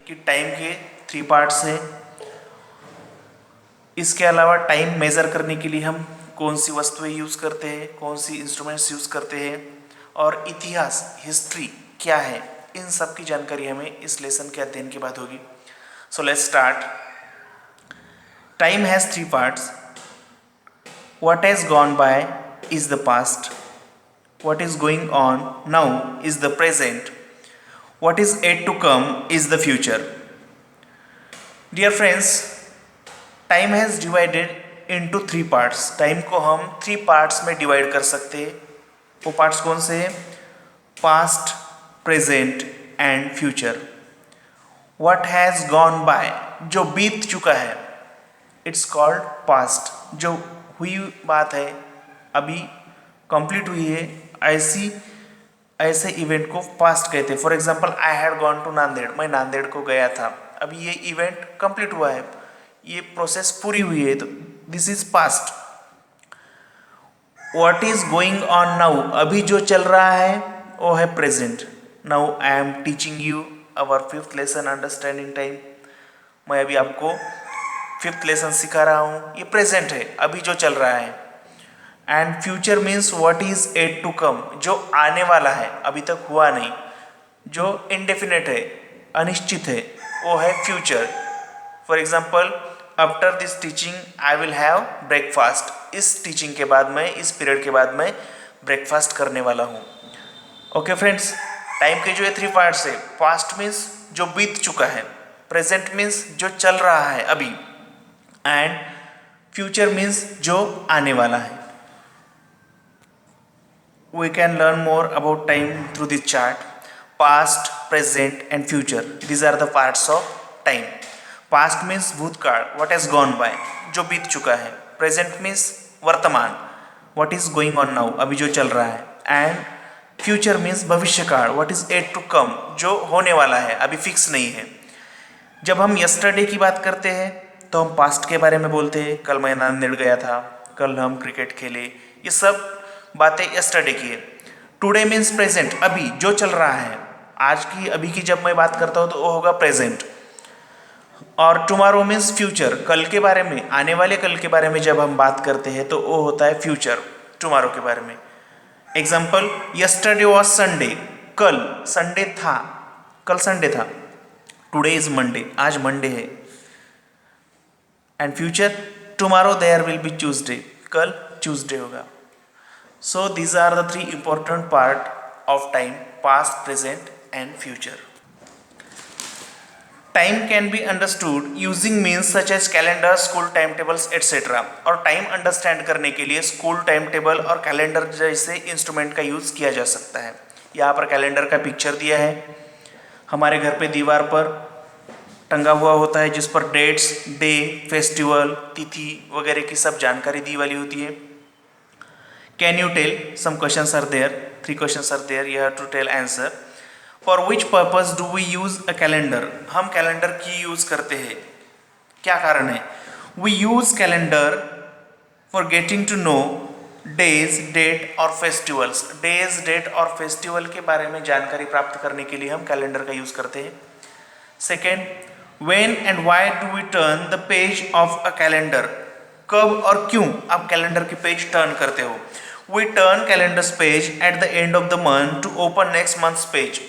कि टाइम के 3 पार्ट्स है। इसके अलावा टाइम मेज़र करने के लिए हम कौन सी वस्तुएं यूज़ करते हैं, कौन सी इंस्ट्रूमेंट्स यूज़ करते हैं, और इतिहास हिस्ट्री क्या है, इन सब की जानकारी हमें इस लेसन के अध्ययन के बाद होगी। So let's start. Time has 3 parts. What has gone by is the past. What is going on now is the present. What is yet to come is the future. Dear friends, time has divided into 3 parts. Time को हम 3 parts में divide कर सकते हैं। वो parts कौन से हैं? Past, present and future. What has gone by, जो बीत चुका है, इट्स कॉल्ड पास्ट। जो हुई बात है, अभी कंप्लीट हुई है, ऐसे इवेंट को पास्ट कहते हैं। For example, I had gone to Nanded, मैं नांदेड़ को गया था। अभी ये इवेंट कंप्लीट हुआ है, ये प्रोसेस पूरी हुई है, तो this is past. What is going on now, अभी जो चल रहा है वो है present. Now I am teaching you our 5th lesson understanding time. मैं अभी आपको 5th लेसन सिखा रहा हूँ, ये प्रेजेंट है, अभी जो चल रहा है। And future means what is yet to come, जो आने वाला है, अभी तक हुआ नहीं, जो इनडेफिनेट है, अनिश्चित है, वो है future. For example, after this teaching I will have breakfast, इस टीचिंग के बाद में, इस पीरियड के बाद में ब्रेकफास्ट करने वाला हूँ। ओके फ्रेंड्स, टाइम के जो ये 3 पार्ट्स है, पास्ट मीन्स जो बीत चुका है, प्रेजेंट मीन्स जो चल रहा है अभी, एंड फ्यूचर मीन्स जो आने वाला है। We can learn more about time through this chart. Past, present and future. These are the parts of time. Past means भूतकाल, what has gone by, जो बीत चुका है। Present means वर्तमान, what is going on now, अभी जो चल रहा है। And future means भविष्यकाल, what is yet to come, जो होने वाला है, अभी फिक्स नहीं है। जब हम yesterday की बात करते हैं तो हम पास्ट के बारे में बोलते हैं, कल मैं नांदेड़ गया था, कल हम क्रिकेट खेले, ये सब बातें यस्टरडे की है। टुडे मीन्स प्रेजेंट, अभी जो चल रहा है, आज की, अभी की जब मैं बात करता हूँ तो वो होगा प्रेजेंट। और टुमारो मीन्स फ्यूचर, कल के बारे में, आने वाले कल के बारे में जब हम बात करते हैं तो वो होता है फ्यूचर, टुमारो के बारे में। एग्जाम्पल, यस्टरडे वॉज संडे, कल संडे था, कल संडे था। टुडे इज मंडे, आज मंडे है। And future, tomorrow there will be Tuesday, कल ट्यूसडे होगा। So these are the 3 important part of time: past, present and future. Time can be understood using means such as calendar, school timetables, etc. और time understand करने के लिए school timetable और calendar जैसे instrument का use किया जा सकता है। यहाँ पर कैलेंडर का पिक्चर दिया है, हमारे घर पे दीवार पर टंगा हुआ होता है, जिस पर डेट्स, डे, फेस्टिवल, तिथि वगैरह की सब जानकारी दी वाली होती है। Can you tell? Some questions are there. 3 questions are there. You have to tell answer. For which purpose do we use a calendar? हम कैलेंडर की यूज करते हैं, क्या कारण है? We use calendar for getting to know days, date और festivals. Days, date और festival के बारे में जानकारी प्राप्त करने के लिए हम कैलेंडर का यूज करते हैं। Second, when and why do we turn the page of a calendar? कब और क्यों आप कैलेंडर की पेज टर्न करते हो? We turn calendar's page at the end of the month to open next month's page.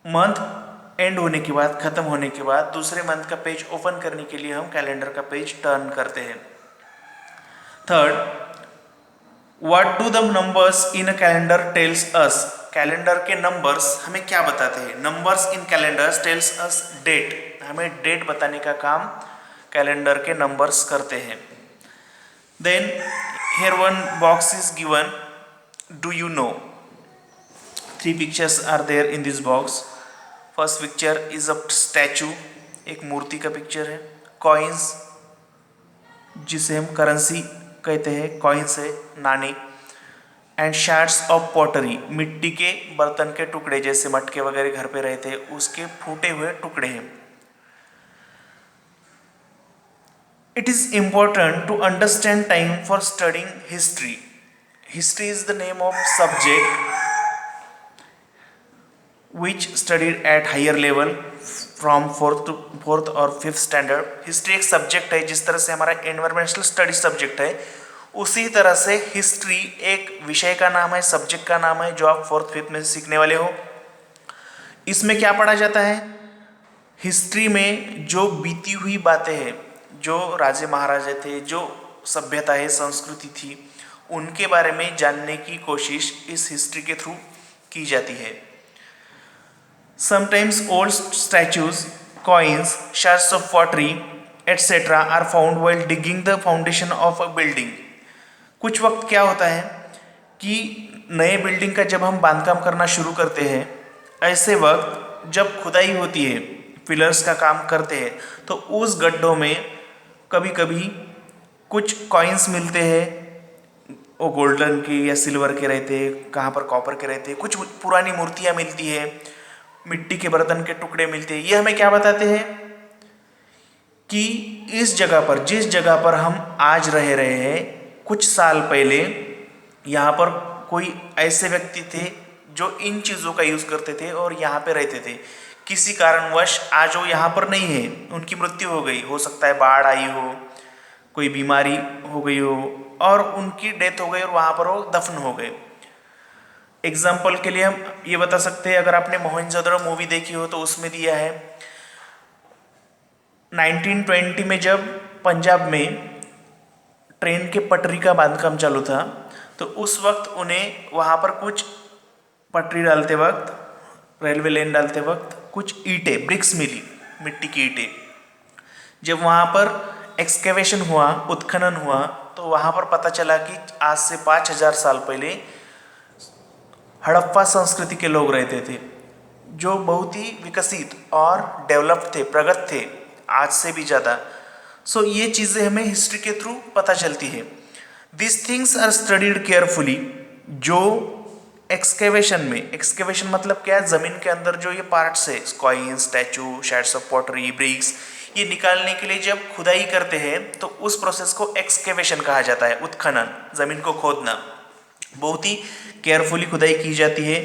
Month and होने के बाद, खत्म होने के बाद दूसरे मंथ का पेज ओपन करने के लिए हम कैलेंडर का पेज टर्न करते हैं। Third, what do the numbers in a calendar tells us? Calendar के नंबर्स हमें क्या बताते हैं? Numbers in calendars tells us date, हमें डेट बताने का काम कैलेंडर के नंबर्स करते हैं। Then here one box is given. Do you know? 3 pictures are there in this box. First picture is a statue, एक मूर्ति का पिक्चर है। Coins, जिसे हम करेंसी कहते हैं, coins है, नाणे। And shards of pottery, मिट्टी के बर्तन के टुकड़े, जैसे मटके वगैरह घर पे रहते हैं, उसके फूटे हुए टुकड़े हैं। It is important to understand time for studying history. History is the name of subject which studied at higher level from fourth और फिफ्थ स्टैंडर्ड। हिस्ट्री एक सब्जेक्ट है, जिस तरह से हमारा एनवायरमेंटल स्टडी सब्जेक्ट है, उसी तरह से हिस्ट्री एक विषय का नाम है, सब्जेक्ट का नाम है, जो आप फोर्थ फिफ्थ में सीखने वाले हो। इसमें क्या पढ़ा जाता है? हिस्ट्री में जो बीती हुई बातें हैं, जो राजे महाराजे थे, जो सभ्यता है, संस्कृति थी, उनके बारे में जानने की कोशिश इस हिस्ट्री के थ्रू की जाती है। Sometimes old statues, coins, shards of pottery, etc. are found while digging the foundation of a building। कुछ वक्त क्या होता है कि नए बिल्डिंग का जब हम बांधकाम करना शुरू करते हैं, ऐसे वक्त जब खुदाई होती है, पिलर्स का काम करते हैं, तो उस गड्ढों में कभी कभी कुछ कॉइन्स मिलते हैं, वो गोल्डन के या सिल्वर के रहते हैं, कहाँ पर कॉपर के रहते हैं, कुछ पुरानी मूर्तियाँ मिलती है, मिट्टी के बर्तन के टुकड़े मिलते हैं। ये हमें क्या बताते हैं कि इस जगह पर, जिस जगह पर हम आज रह रहे हैं, कुछ साल पहले यहाँ पर कोई ऐसे व्यक्ति थे जो इन चीज़ों का यूज़ करते थे और यहाँ पे रहते थे। किसी कारणवश आज वो यहाँ पर नहीं है, उनकी मृत्यु हो गई, हो सकता है बाढ़ आई हो, कोई बीमारी हो गई हो और उनकी डेथ हो गई और वहाँ पर वो दफन हो गए। एग्जाम्पल के लिए हम ये बता सकते हैं, अगर आपने मोहनजोदड़ो मूवी देखी हो तो उसमें दिया है 1920 में जब पंजाब में ट्रेन के पटरी का बांधकाम चालू था, तो उस वक्त उन्हें वहाँ पर कुछ पटरी डालते वक्त, रेलवे लाइन डालते वक्त कुछ ईंटें, ब्रिक्स मिली, मिट्टी की ईंटें। जब वहाँ पर एक्सकेवेशन हुआ, उत्खनन हुआ, तो वहाँ पर पता चला कि आज से 5000 साल पहले हड़प्पा संस्कृति के लोग रहते थे, जो बहुत ही विकसित और डेवलप्ड थे, प्रगत थे, आज से भी ज़्यादा। सो ये चीज़ें हमें हिस्ट्री के थ्रू पता चलती है। This things are studied carefully. जो एक्सकेवेशन में, एक्सकेवेशन मतलब क्या है? ज़मीन के अंदर जो ये पार्ट्स है, coin, statue, shades of pottery, bricks, ये निकालने के लिए जब खुदाई करते हैं तो उस प्रोसेस को एक्सकेवेशन कहा जाता है, उत्खनन, ज़मीन को खोदना। बहुत ही केयरफुली खुदाई की जाती है।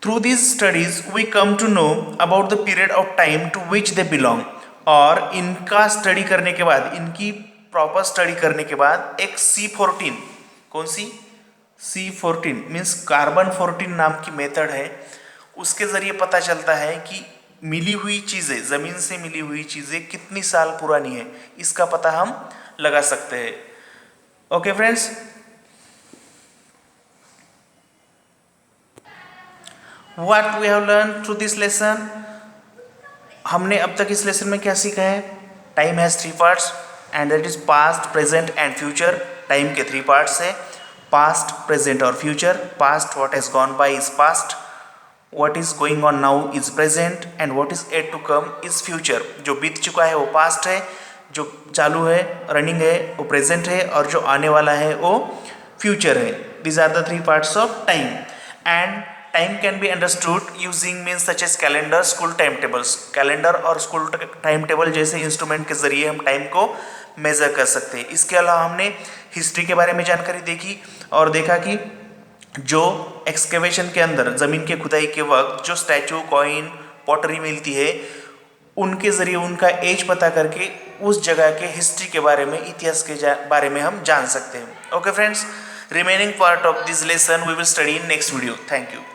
Through this studies we come to know about the period of time to which they belong. और इनका स्टडी करने के बाद, इनकी प्रॉपर स्टडी करने के बाद एक C14, कौन सी? C14 मीन्स कार्बन 14 नाम की मेथड है, उसके ज़रिए पता चलता है कि मिली हुई चीज़ें, ज़मीन से मिली हुई चीज़ें कितनी साल पुरानी है, इसका पता हम लगा सकते हैं। Okay friends, what we have learn through this lesson. हमने अब तक इस लेसन में क्या सीखा है? Time has 3 parts and that is past, present and future. Time के 3 पार्ट्स है, पास्ट, प्रेजेंट और future. Past, what has gone by is past, what is going on now is present and what is yet to come is future. जो बीत चुका है वो past है, जो चालू है, रनिंग है, वो प्रेजेंट है, और जो आने वाला है वो फ्यूचर है। These are the 3 parts of time. And time can be understood using means such as calendar, school time tables. Calendar और स्कूल टाइम टेबल जैसे इंस्ट्रूमेंट के जरिए हम टाइम को मेज़र कर सकते हैं। इसके अलावा हमने हिस्ट्री के बारे में जानकारी देखी और देखा कि जो एक्सकेवेशन के अंदर, ज़मीन के खुदाई के वक्त जो स्टैचू, कॉइन, पॉटरी मिलती है, उनके ज़रिए उनका एज पता करके उस जगह के हिस्ट्री के बारे में, इतिहास के बारे में हम जान सकते हैं। Okay friends, remaining part of this lesson we will study in next video. Thank you.